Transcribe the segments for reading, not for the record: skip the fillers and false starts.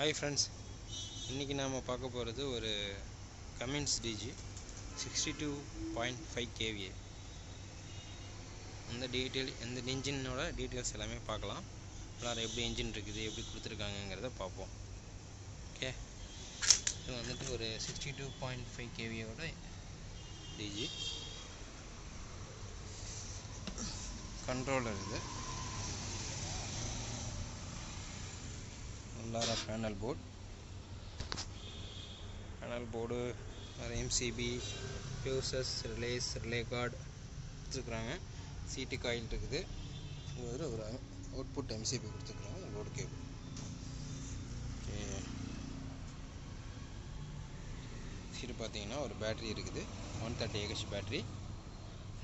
Hi friends, இன்னைக்கு நாம பார்க்க போறது ஒரு Cummins DG 62.5 kVA. அந்த இன்ஜினோட டீடைல்ஸ் எல்லாமே பார்க்கலாம். உள்ளார எப்படி இன்ஜின் இருக்குது, எப்படி கொடுத்திருக்காங்கங்கறத பார்ப்போம். ஓகே. இது வந்துட்டு ஒரு 62.5 kVA ஓட DG. கண்ட்ரோலர் இது. உள்ளார panel board MCB fuses relay card கொடுத்துருக்குறாங்க. சீட்டு காயில் இருக்குது. இது ஒரு அவுட்புட் MCB கொடுத்துருக்குறாங்க. Load cable. ஓகே. சீட்டு பார்த்தீங்கன்னா ஒரு பேட்டரி இருக்குது. 130 Ah பேட்டரி.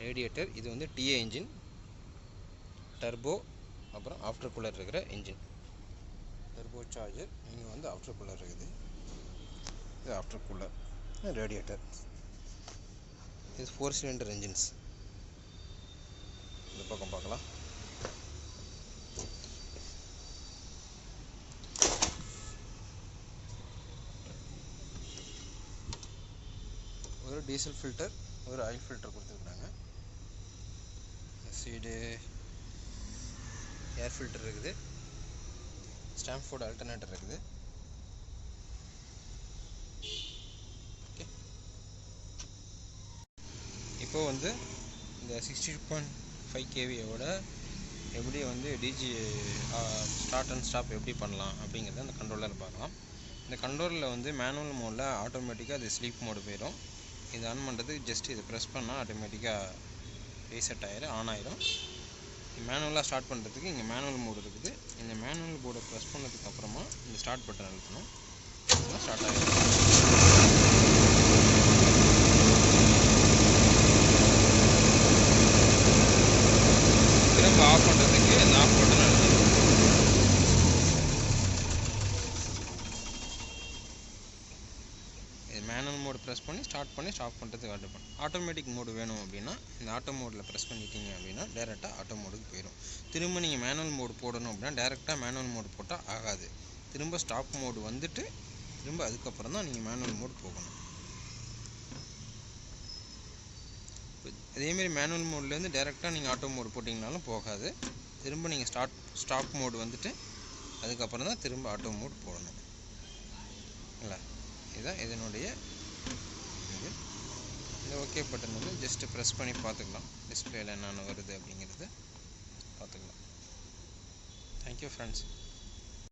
ரேடியேட்டர் இது வந்து TA இன்ஜின், டர்போ, அப்புறம் ஆஃப்டர் கூலர் இருக்கிற இன்ஜின். டர்போ சார்ஜர் இங்கே வந்து ஆஃப்டர் கூலர் இருக்குது. இது ஆஃப்டர் கூலர். ரேடியேட்டர். இது 4 சிலிண்டர் இன்ஜின்ஸ். இந்த பக்கம் பார்க்கலாம். ஒரு டீசல் ஃபில்டர், ஒரு ஆயில் ஃபில்டர் கொடுத்துருக்குறாங்க. சைடு ஏர் ஃபில்டர் இருக்குது. ஸ்டாம்ஃபோர்ட் ஆல்டர்னேட்டர் இருக்குது. ஓகே. இப்போ வந்து இந்த 60.5 kVA எப்படி வந்து DG ஸ்டார்ட் அண்ட் ஸ்டாப் எப்படி பண்ணலாம் அப்படிங்கிறத அந்த கண்ட்ரோலரில் பார்க்கலாம். இந்த கண்ட்ரோலரில் வந்து மேனுவல் மோடில் ஆட்டோமேட்டிக்காக அது ஸ்லீப் மோடு போயிடும். இது ஆன் பண்ணுறதுக்கு ஜஸ்ட் இதை ப்ரெஸ் பண்ணால் ஆட்டோமேட்டிக்காக ரீசெட் ஆன் ஆயிடும். மேனுவலாக ஸ்டார்ட் பண்ணுறதுக்கு இங்கே மேனுவல் மோடு இருக்குது. இந்த மேனுவல் போர்டை ப்ரெஸ் பண்ணதுக்கு அப்புறமா இந்த ஸ்டார்ட் பட்டன் அழுத்தணும். ஸ்டார்ட் ஆகிடும். திரும்ப ஆஃப் பண்ணுறதுக்கு இந்த ஆஃப் பட்டன் அழுத்தணும். இது மேனுவல் மோடு ப்ரெஸ் பண்ணி ஸ்டார்ட் பண்ணி ஸ்டாப் பண்ணுறதுக்கு ஆட்டோமேட்டிக் மோடு வேணும் அப்படின்னா இந்த ஆட்டோ மோடில் ப்ரெஸ் பண்ணிட்டீங்க அப்படின்னா டேரெக்டாக ஆட்டோ மோடுக்கு போயிடும். திரும்ப நீங்கள் மேனுவல் மோடு போடணும் அப்படின்னா டேரெக்டாக மேனுவல் மோடு போட்டால் ஆகாது. திரும்ப ஸ்டாப் மோடு வந்துட்டு திரும்ப அதுக்கப்புறம் தான் நீங்கள் மேனுவல் மோடு போகணும். அதேமாரி மேனுவல் மோட்லேருந்து டேரெக்டாக நீங்கள் ஆட்டோ மோடு போட்டிங்கனாலும் போகாது. திரும்ப நீங்கள் ஸ்டாப் மோடு வந்துட்டு அதுக்கப்புறம் தான் திரும்ப ஆட்டோ மோடு போடணும். இல்லை, இதுதான் இதனுடைய இது. இந்த ஓகே பட்டன் வந்து ஜஸ்ட்டு ப்ரெஸ் பண்ணி பார்த்துக்கலாம். டிஸ்பிளேயில் என்னென்ன வருது அப்படிங்கிறது பார்த்துக்கலாம். Thank you friends.